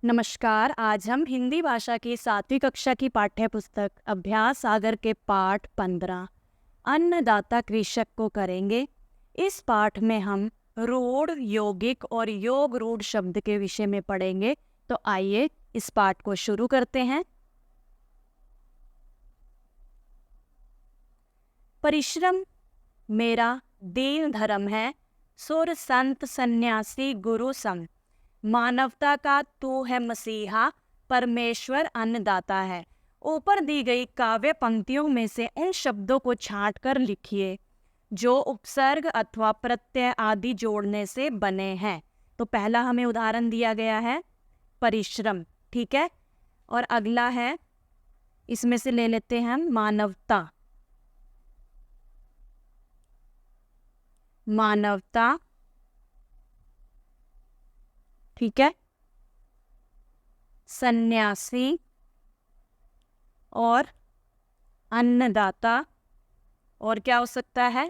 नमस्कार। आज हम हिंदी भाषा की 7वीं कक्षा की पाठ्य पुस्तक अभ्यास सागर के पाठ 15 अन्नदाता कृषक को करेंगे। इस पाठ में हम रूढ़, यौगिक और योग रूढ़ शब्द के विषय में पढ़ेंगे। तो आइए इस पाठ को शुरू करते हैं। परिश्रम मेरा दीन धर्म है, सुर संत सन्यासी गुरु संग। मानवता का तू है मसीहा, परमेश्वर अन्नदाता है। ऊपर दी गई काव्य पंक्तियों में से उन शब्दों को छांट कर लिखिए जो उपसर्ग अथवा प्रत्यय आदि जोड़ने से बने हैं। तो पहला हमें उदाहरण दिया गया है परिश्रम, ठीक है। और अगला है, इसमें से ले लेते हैं हम मानवता। मानवता, ठीक है। सन्यासी और अन्नदाता, और क्या हो सकता है,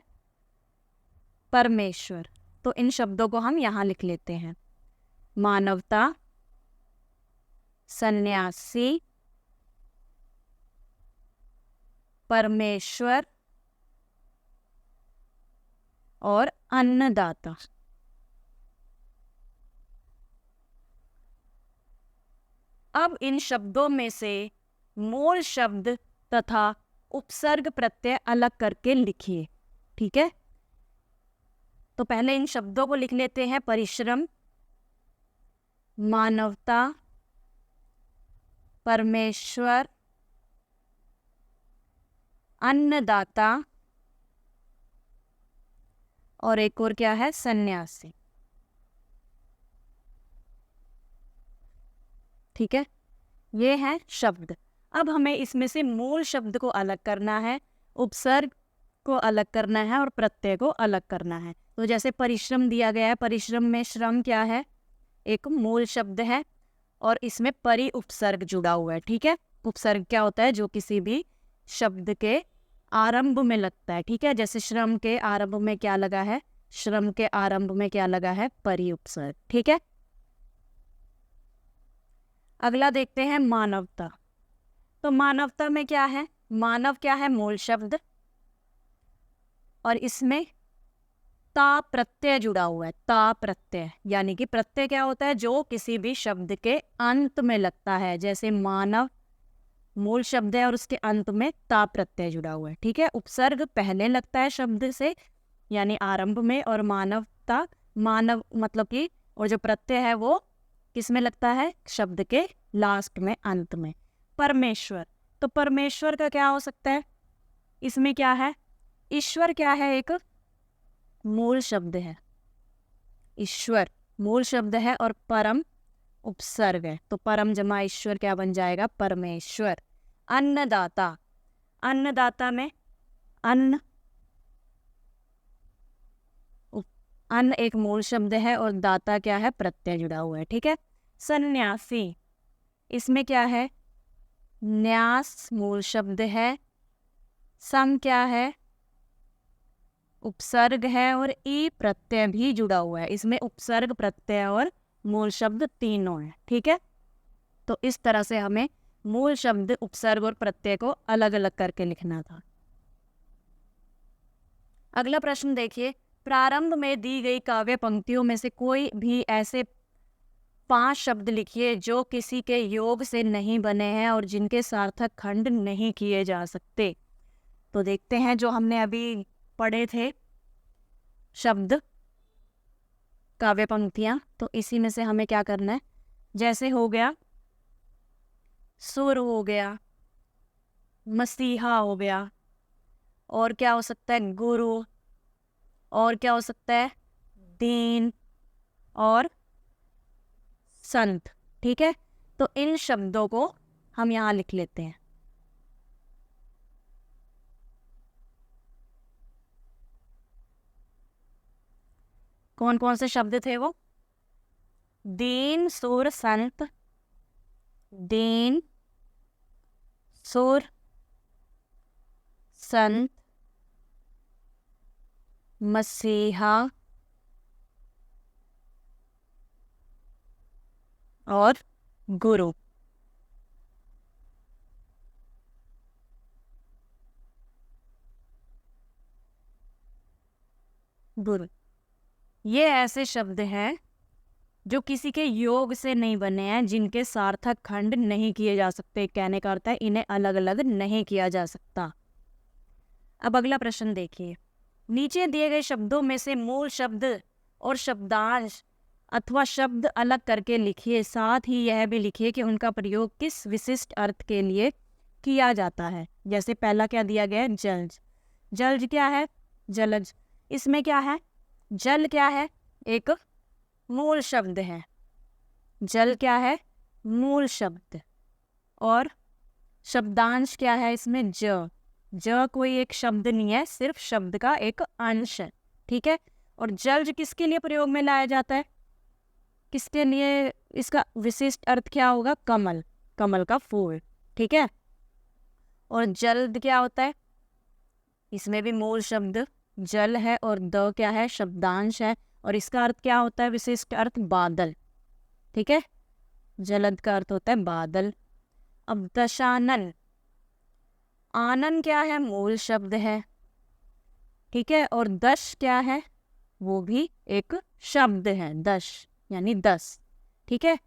परमेश्वर। तो इन शब्दों को हम यहाँ लिख लेते हैं। मानवता, सन्यासी, परमेश्वर और अन्नदाता। अब इन शब्दों में से मूल शब्द तथा उपसर्ग प्रत्यय अलग करके लिखिए, ठीक है। तो पहले इन शब्दों को लिख लेते हैं। परिश्रम, मानवता, परमेश्वर, अन्नदाता और एक और क्या है, सन्यासी, ठीक है। ये है शब्द। अब हमें इसमें से मूल शब्द को अलग करना है, उपसर्ग को अलग करना है और प्रत्यय को अलग करना है। तो जैसे परिश्रम दिया गया है, परिश्रम में श्रम क्या है, एक मूल शब्द है और इसमें परि उपसर्ग जुड़ा हुआ है, ठीक है। उपसर्ग क्या होता है, जो किसी भी शब्द के आरंभ में लगता है, ठीक है। जैसे श्रम के आरंभ में क्या लगा है, श्रम के आरंभ में क्या लगा है, परि उपसर्ग, ठीक है। अगला देखते हैं मानवता। तो मानवता में क्या है, मानव क्या है, मूल शब्द और इसमें ता प्रत्यय जुड़ा हुआ है। ता प्रत्यय यानी कि प्रत्यय क्या होता है, जो किसी भी शब्द के अंत में लगता है। जैसे मानव मूल शब्द है और उसके अंत में ता प्रत्यय जुड़ा हुआ है, ठीक है। उपसर्ग पहले लगता है शब्द से यानी आरंभ में, और मानवता, मानव मतलब कि, और जो प्रत्यय है वो किस में लगता है, शब्द के लास्ट में, अंत में। परमेश्वर, तो परमेश्वर का क्या हो सकता है, इसमें क्या है, ईश्वर क्या है, एक मूल शब्द है। ईश्वर मूल शब्द है और परम उपसर्ग है। तो परम जमा ईश्वर क्या बन जाएगा, परमेश्वर। अन्नदाता, अन्नदाता में अन्न, अन्न एक मूल शब्द है और दाता क्या है, प्रत्यय जुड़ा हुआ है, ठीक है। सन्यासी, इसमें क्या है, न्यास मूल शब्द है, सम क्या है, उपसर्ग है और ई प्रत्यय भी जुड़ा हुआ है। इसमें उपसर्ग, प्रत्यय और मूल शब्द तीनों है, ठीक है। तो इस तरह से हमें मूल शब्द, उपसर्ग और प्रत्यय को अलग अलग करके लिखना था। अगला प्रश्न देखिए। प्रारंभ में दी गई काव्य पंक्तियों में से कोई भी ऐसे 5 शब्द लिखिए जो किसी के योग से नहीं बने हैं और जिनके सार्थक खंड नहीं किए जा सकते। तो देखते हैं जो हमने अभी पढ़े थे शब्द, काव्य पंक्तियां, तो इसी में से हमें क्या करना है। जैसे हो गया सुर, हो गया मसीहा, हो गया, और क्या हो सकता है, गुरु, और क्या हो सकता है, दीन और संत, ठीक है। तो इन शब्दों को हम यहाँ लिख लेते हैं। कौन कौन से शब्द थे वो, दीन, सुर, संत, दीन, सुर, संत, मसीहा और गुरु। गुरु ये ऐसे शब्द हैं जो किसी के योग से नहीं बने हैं, जिनके सार्थक खंड नहीं किए जा सकते। कहने का अर्थ है इन्हें अलग अलग नहीं किया जा सकता। अब अगला प्रश्न देखिए, नीचे दिए गए शब्दों में से मूल शब्द और शब्दांश अथवा शब्द अलग करके लिखिए। साथ ही यह भी लिखिए कि उनका प्रयोग किस विशिष्ट अर्थ के लिए किया जाता है। जैसे पहला क्या दिया गया है, जलज। जलज क्या है, जलज। इसमें क्या है, जल क्या है, एक मूल शब्द है। जल क्या है, मूल शब्द। और शब्दांश क्या है इसमें, ज। ज कोई एक शब्द नहीं है, सिर्फ शब्द का एक अंश है। ठीक है। और जलज किसके लिए प्रयोग में लाया जाता है, किसके लिए, इसका विशिष्ट अर्थ क्या होगा, कमल, कमल का फूल। ठीक है। और जल्द क्या होता है, इसमें भी मूल शब्द जल है और द क्या है, शब्दांश है। और इसका अर्थ क्या होता है, विशिष्ट अर्थ बादल। ठीक है। जलद का अर्थ होता है बादल। अब दशानन, आनन क्या है, मूल शब्द है। ठीक है। और दश क्या है, वो भी एक शब्द है, दश यानी 10। ठीक है।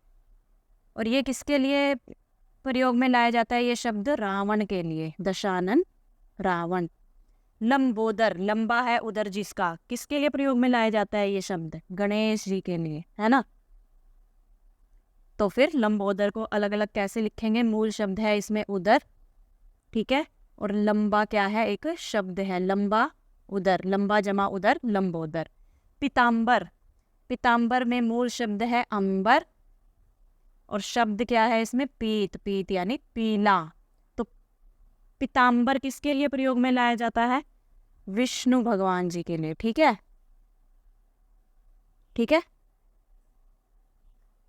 और ये किसके लिए प्रयोग में लाया जाता है, ये शब्द रावण के लिए, दशानन रावण। लंबोदर, लंबा है उदर जिसका, किसके लिए प्रयोग में लाया जाता है ये शब्द, गणेश जी के लिए, है ना। तो फिर लंबोदर को अलग अलग कैसे लिखेंगे, मूल शब्द है इसमें उदर। ठीक है। और लंबा क्या है, एक शब्द है, लंबा उदर, लंबा जमा उदर, लंबोदर। पीताम्बर, पीताम्बर में मूल शब्द है अंबर और शब्द क्या है इसमें, पीत, पीत यानी पीला। तो पीताम्बर किसके लिए प्रयोग में लाया जाता है, विष्णु भगवान जी के लिए। ठीक है। ठीक है।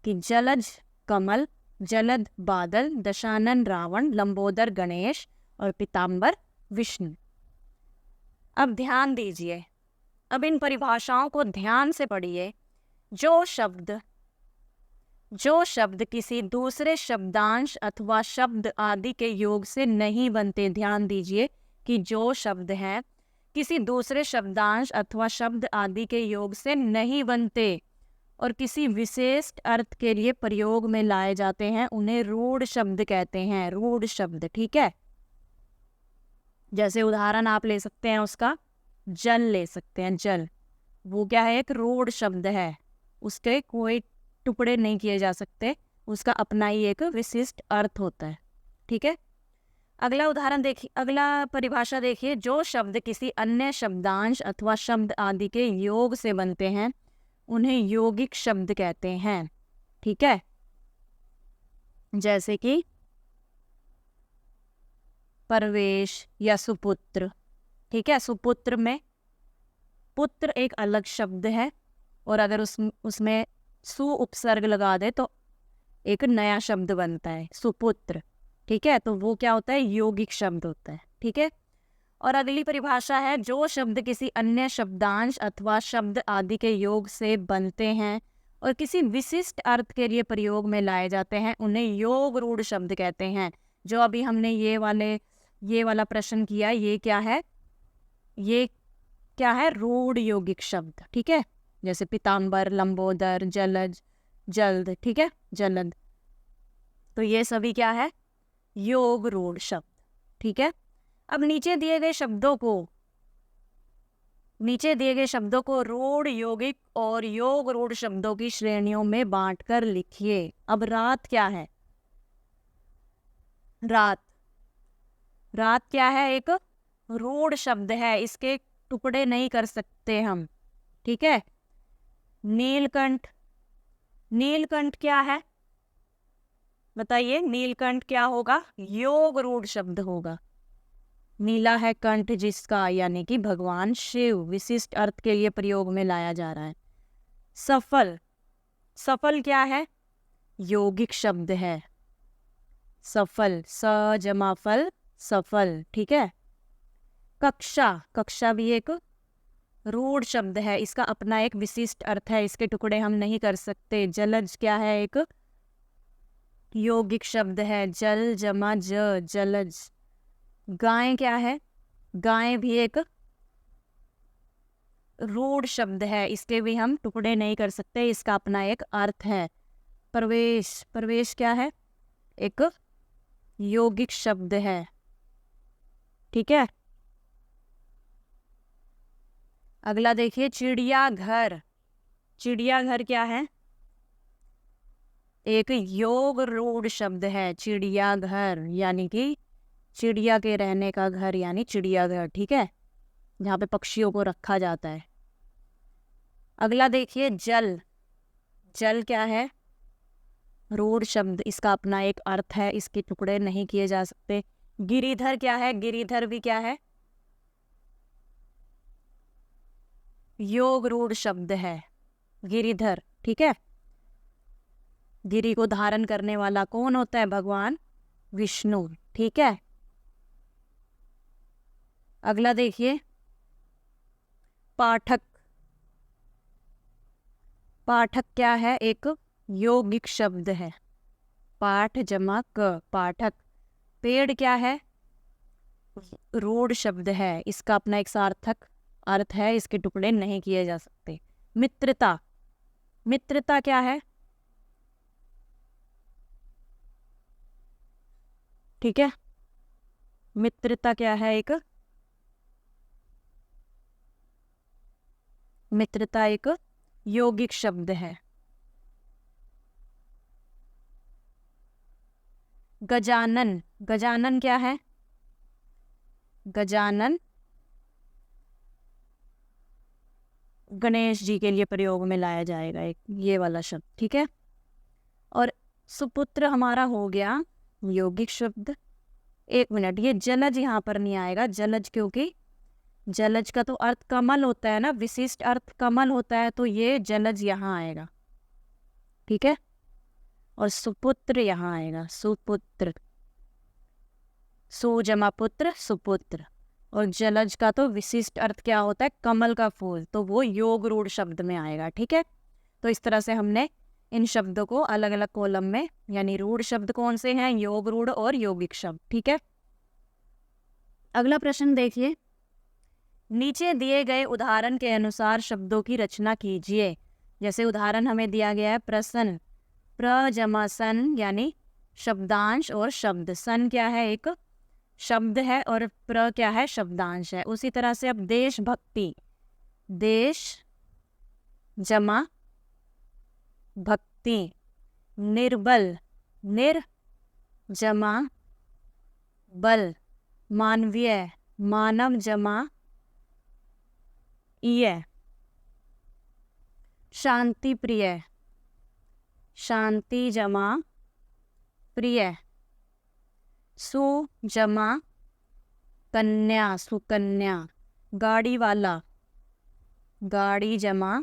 कि जलज कमल, जलद बादल, दशानन रावण, लंबोदर गणेश और पीताम्बर विष्णु। अब ध्यान दीजिए, अब इन परिभाषाओं को ध्यान से पढ़िए। जो शब्द किसी दूसरे शब्दांश अथवा शब्द आदि के योग से नहीं बनते, ध्यान दीजिए कि जो शब्द हैं किसी दूसरे शब्दांश अथवा शब्द आदि के योग से नहीं बनते और किसी विशेष अर्थ के लिए प्रयोग में लाए जाते हैं, उन्हें रूढ़ शब्द कहते हैं, रूढ़ शब्द। ठीक है। जैसे उदाहरण आप ले सकते हैं उसका, जल ले सकते हैं, जल वो क्या है, एक रूढ़ शब्द है, उसके कोई टुकड़े नहीं किए जा सकते, उसका अपना ही एक विशिष्ट अर्थ होता है। ठीक है। अगला उदाहरण देखिए, अगला परिभाषा देखिए, जो शब्द किसी अन्य शब्दांश अथवा शब्द आदि के योग से बनते हैं उन्हें यौगिक शब्द कहते हैं। ठीक है। जैसे कि परवेश या सुपुत्र। ठीक है। सुपुत्र में पुत्र एक अलग शब्द है और अगर उसमें सु उपसर्ग लगा दे तो एक नया शब्द बनता है, सुपुत्र। ठीक है। तो वो क्या होता है, यौगिक शब्द होता है। ठीक है। और अगली परिभाषा है, जो शब्द किसी अन्य शब्दांश अथवा शब्द आदि के योग से बनते हैं और किसी विशिष्ट अर्थ के लिए प्रयोग में लाए जाते हैं, उन्हें योग रूढ़ शब्द कहते हैं। जो अभी हमने ये वाला प्रश्न किया, ये क्या है, ये क्या है, रूढ़ यौगिक शब्द। ठीक है। जैसे पीताम्बर, लंबोदर, जलज, जल्द। ठीक है, जलद। तो ये सभी क्या है, योग रूढ़ शब्द। ठीक है। अब नीचे दिए गए शब्दों को रूढ़, यौगिक और योग रूढ़ शब्दों की श्रेणियों में बांटकर लिखिए। अब रात क्या है, रात, रात क्या है, एक रूढ़ शब्द है, इसके टुकड़े नहीं कर सकते हम। ठीक है। नीलकंठ, नीलकंठ क्या है बताइए, नीलकंठ क्या होगा, योग रूढ़ शब्द होगा। नीला है कंठ जिसका, यानी कि भगवान शिव, विशिष्ट अर्थ के लिए प्रयोग में लाया जा रहा है। सफल, सफल क्या है, यौगिक शब्द है, सफल, स जमा फल, सफल। ठीक है। कक्षा, कक्षा भी एक रूढ़ शब्द है, इसका अपना एक विशिष्ट अर्थ है, इसके टुकड़े हम नहीं कर सकते। जलज क्या है, एक यौगिक शब्द है, जल जमा ज, जलज। गाय क्या है? गाय भी एक रूढ़ शब्द है, इसके भी हम टुकड़े नहीं कर सकते, इसका अपना एक अर्थ है। प्रवेश, प्रवेश क्या है? एक यौगिक शब्द है, ठीक है। अगला देखिए, चिड़ियाघर। चिड़ियाघर क्या है? एक योग रूढ़ शब्द है, चिड़ियाघर, यानी कि चिड़िया के रहने का घर, यानी चिड़ियाघर, ठीक है, जहाँ पे पक्षियों को रखा जाता है। अगला देखिए, जल। जल क्या है? रूढ़ शब्द, इसका अपना एक अर्थ है, इसके टुकड़े नहीं किए जा सकते। गिरिधर क्या है? गिरिधर भी क्या है? योग रूढ़ शब्द है, गिरिधर, ठीक है। गिरि को धारण करने वाला कौन होता है? भगवान विष्णु, ठीक है। अगला देखिए, पाठक। पाठक क्या है? एक यौगिक शब्द है, पाठ जमा क, पाठक। पेड़ क्या है? रूढ़ शब्द है, इसका अपना एक सार्थक अर्थ है, इसके टुकड़े नहीं किए जा सकते। मित्रता। मित्रता क्या है? ठीक है, मित्रता क्या है? एक मित्रता एक यौगिक शब्द है। गजानन। गजानन क्या है? गजानन गणेश जी के लिए प्रयोग में लाया जाएगा, एक ये वाला शब्द, ठीक है। और सुपुत्र हमारा हो गया यौगिक शब्द। एक मिनट, ये जलज यहाँ पर नहीं आएगा, जलज, क्योंकि जलज का तो अर्थ कमल होता है ना, विशिष्ट अर्थ कमल होता है, तो ये जलज यहाँ आएगा, ठीक है। और सुपुत्र यहाँ आएगा, सुपुत्र, सु जमा पुत्र, सुपुत्र। और जलज का तो विशिष्ट अर्थ क्या होता है? कमल का फूल, तो वो योग रूढ़ शब्द में आएगा, ठीक है। तो इस तरह से हमने इन शब्दों को अलग अलग कॉलम में, यानी रूढ़ शब्द कौन से हैं? योग रूढ़ और यौगिक शब्द, ठीक है। अगला प्रश्न देखिए, नीचे दिए गए उदाहरण के अनुसार शब्दों की रचना कीजिए। जैसे उदाहरण हमें दिया गया है, प्रश्न, प्र जमा सन, यानी शब्दांश और शब्द। सन क्या है? एक शब्द है, और प्र क्या है? शब्दांश है। उसी तरह से अब देशभक्ति, देश जमा भक्ति। निर्बल, निर जमा बल। मानवीय, मानव जमा ईय। शांति प्रिय, शांति जमा प्रिय। सु जमा कन्या, सुकन्या। गाड़ी वाला, गाड़ी जमा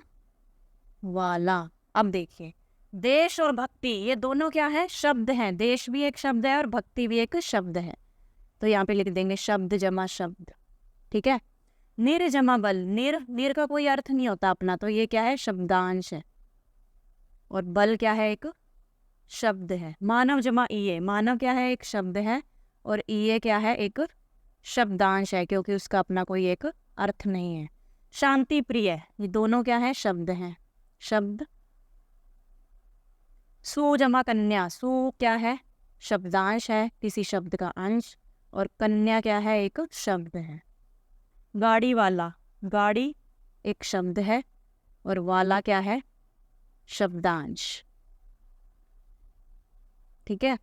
वाला। अब देखिए, देश और भक्ति, ये दोनों क्या है? शब्द हैं। देश भी एक शब्द है और भक्ति भी एक शब्द है, तो यहाँ पे लिख देंगे शब्द जमा शब्द, ठीक है। निर जमा बल, निर, निर का कोई अर्थ नहीं होता अपना, तो ये क्या है? शब्दांश है। और बल क्या है? एक शब्द है। मानव जमा ईए, मानव क्या है? एक शब्द है, और ईए क्या है? एक शब्दांश है, क्योंकि उसका अपना कोई एक अर्थ नहीं है। शांति प्रिय, ये दोनों क्या है? शब्द हैं, शब्द। सु जमा कन्या, सु क्या है? शब्दांश है, किसी शब्द का अंश, और कन्या क्या है? एक शब्द है। गाड़ी वाला, गाड़ी एक शब्द है, और वाला क्या है? शब्दांश, ठीक है।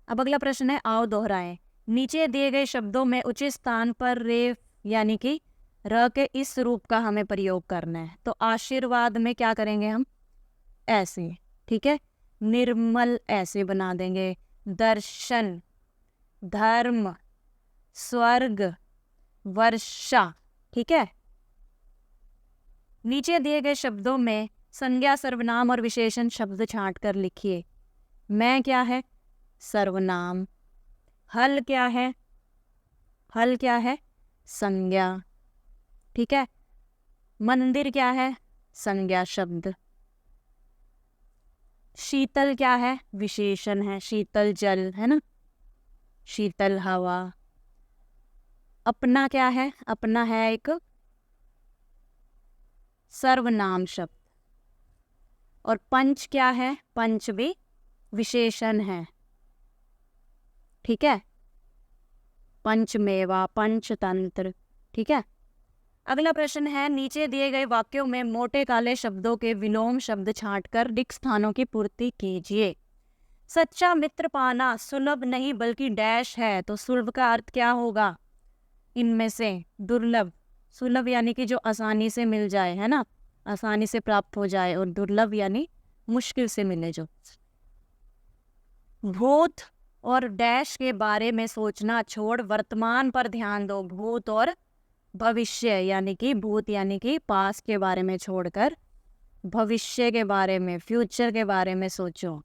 अब अगला प्रश्न है, आओ दोहराएं। नीचे दिए गए शब्दों में उचित स्थान पर रे, यानी कि र के इस रूप का हमें प्रयोग करना है। तो आशीर्वाद में क्या करेंगे हम? ऐसे, ठीक है। निर्मल ऐसे बना देंगे। दर्शन, धर्म, स्वर्ग, वर्षा, ठीक है। नीचे दिए गए शब्दों में संज्ञा, सर्वनाम और विशेषण शब्द छांट कर लिखिए। मैं क्या है? सर्वनाम। हल क्या है? हल क्या है? संज्ञा, ठीक है। मंदिर क्या है? संज्ञा शब्द। शीतल क्या है? विशेषण है। शीतल जल है ना, शीतल हवा। अपना क्या है? अपना है एक सर्वनाम शब्द। और पंच क्या है? पंच भी विशेषण है। ठीक है, पंचमेवा, पंचतंत्र। ठीक है। अगला प्रश्न है, नीचे दिए गए वाक्यों में मोटे काले शब्दों के विलोम शब्द छांटकर रिक्त स्थानों की पूर्ति कीजिए। सच्चा मित्र पाना सुलभ नहीं बल्कि डैश है, तो सुलभ का अर्थ क्या होगा? इनमें से दुर्लभ। सुलभ यानी कि जो आसानी से मिल जाए, है ना, आसानी से प्राप्त हो जाए, और दुर्लभ यानी मुश्किल से मिले जो। भूत और डैश के बारे में सोचना छोड़ वर्तमान पर ध्यान दो। भूत और भविष्य यानी कि भूत यानी कि पास्ट के बारे में छोड़कर भविष्य के बारे में, फ्यूचर के बारे में सोचो।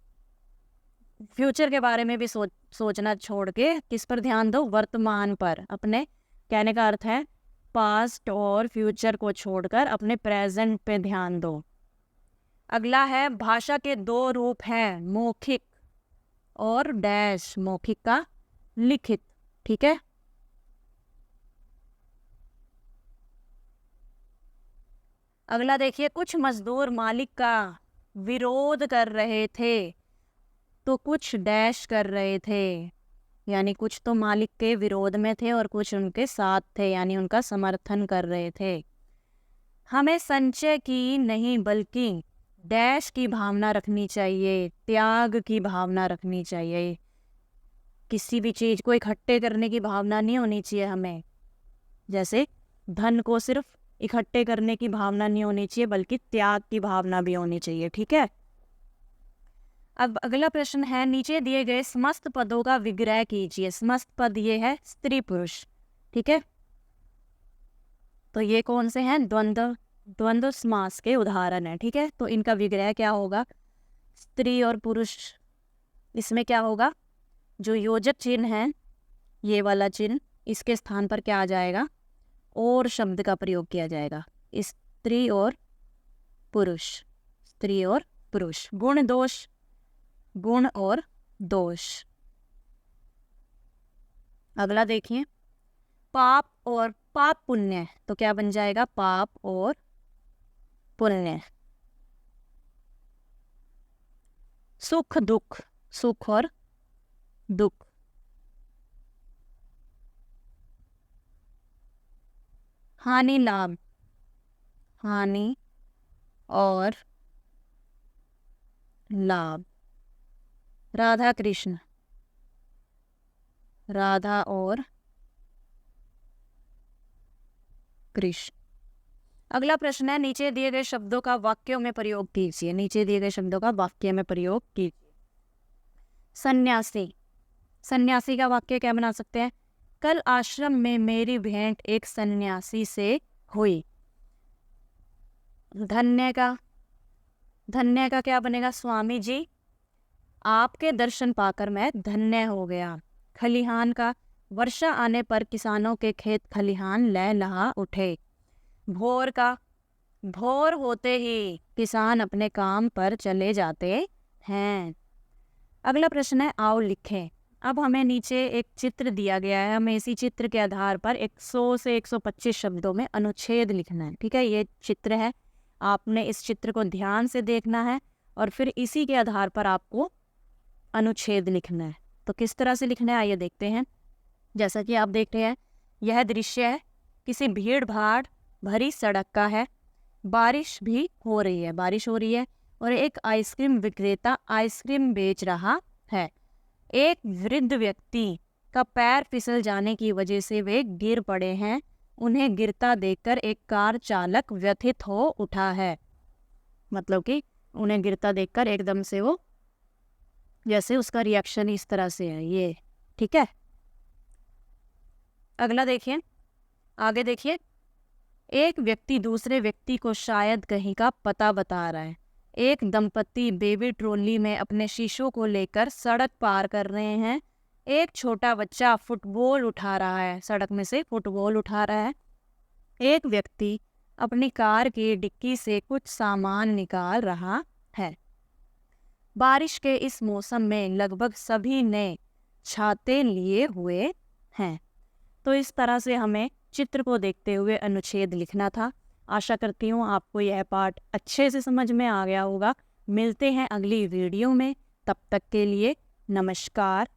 फ्यूचर के बारे में भी सोचना छोड़ के किस पर ध्यान दो? वर्तमान पर। अपने कहने का अर्थ है पास्ट और फ्यूचर को छोड़कर अपने प्रेजेंट पे ध्यान दो। अगला है, भाषा के दो रूप हैं, मौखिक और डैश। मौखिक का लिखित। ठीक है। अगला देखिए, कुछ मजदूर मालिक का विरोध कर रहे थे तो कुछ डैश कर रहे थे, यानी कुछ तो मालिक के विरोध में थे और कुछ उनके साथ थे, यानी उनका समर्थन कर रहे थे। हमें संचय की नहीं बल्कि डैश की भावना रखनी चाहिए, त्याग की भावना रखनी चाहिए। किसी भी चीज को इकट्ठे करने की भावना नहीं होनी चाहिए हमें। जैसे धन को सिर्फ इकट्ठे करने की भावना नहीं होनी चाहिए, बल्कि त्याग की भावना भी होनी चाहिए। ठीक है। अब अगला प्रश्न है, नीचे दिए गए समस्त पदों का विग्रह कीजिए। समस्त पद ये है स्त्री पुरुष। ठीक है, तो ये कौन से हैं? द्वंद्व समास के उदाहरण है। ठीक है, तो इनका विग्रह क्या होगा? स्त्री और पुरुष। इसमें क्या होगा? जो योजक चिन्ह है, ये वाला चिन्ह, इसके स्थान पर क्या आ जाएगा? और शब्द का प्रयोग किया जाएगा। स्त्री और पुरुष, स्त्री और पुरुष। गुण दोष, गुण और दोष। अगला देखिए, पाप और पाप पुण्य, तो क्या बन जाएगा? पाप और पुण्य। सुख दुख, सुख और दुख। हानि लाभ, हानि और लाभ। राधा कृष्ण, राधा और कृष्ण। अगला प्रश्न है, नीचे दिए गए शब्दों का वाक्यों में प्रयोग कीजिए। नीचे दिए गए शब्दों का वाक्य में प्रयोग कीजिए। सन्यासी, सन्यासी का वाक्य क्या बना सकते हैं? कल आश्रम में मेरी भेंट एक सन्यासी से हुई। धन्य का क्या बनेगा? स्वामी जी, आपके दर्शन पाकर मैं धन्य हो गया। खलिहान का, वर्षा आने पर किसानों के खेत खलिहान लहलहा उठे। भोर का, भोर होते ही किसान अपने काम पर चले जाते हैं। अगला प्रश्न है, आओ लिखें। अब हमें नीचे एक चित्र दिया गया है, हमें इसी चित्र के आधार पर 100 से 125 शब्दों में अनुच्छेद लिखना है। ठीक है, ये चित्र है, आपने इस चित्र को ध्यान से देखना है और फिर इसी के आधार पर आपको अनुच्छेद लिखना है। तो किस तरह से लिखना है आइए देखते हैं। जैसा कि आप देख रहे हैं, यह दृश्य है किसी भीड़ भाड़ भरी सड़क का है। बारिश भी हो रही है, बारिश हो रही है और एक आइसक्रीम विक्रेता आइसक्रीम बेच रहा है। एक वृद्ध व्यक्ति का पैर फिसल जाने की वजह से वे गिर पड़े हैं। उन्हें गिरता देखकर एक कार चालक व्यथित हो उठा है। मतलब कि उन्हें गिरता देखकर एकदम से वो, जैसे उसका रिएक्शन इस तरह से है ये। ठीक है, अगला देखिए, आगे देखिए। एक व्यक्ति दूसरे व्यक्ति को शायद कहीं का पता बता रहा है। एक दंपति बेबी ट्रॉली में अपने शिशु को लेकर सड़क पार कर रहे हैं। एक छोटा बच्चा फुटबॉल उठा रहा है, सड़क में से फुटबॉल उठा रहा है। एक व्यक्ति अपनी कार की डिक्की से कुछ सामान निकाल रहा है। बारिश के इस मौसम में लगभग सभी ने छाते लिए हुए हैं। तो इस तरह से हमें चित्र को देखते हुए अनुच्छेद लिखना था। आशा करती हूँ आपको यह पाठ अच्छे से समझ में आ गया होगा। मिलते हैं अगली वीडियो में, तब तक के लिए नमस्कार।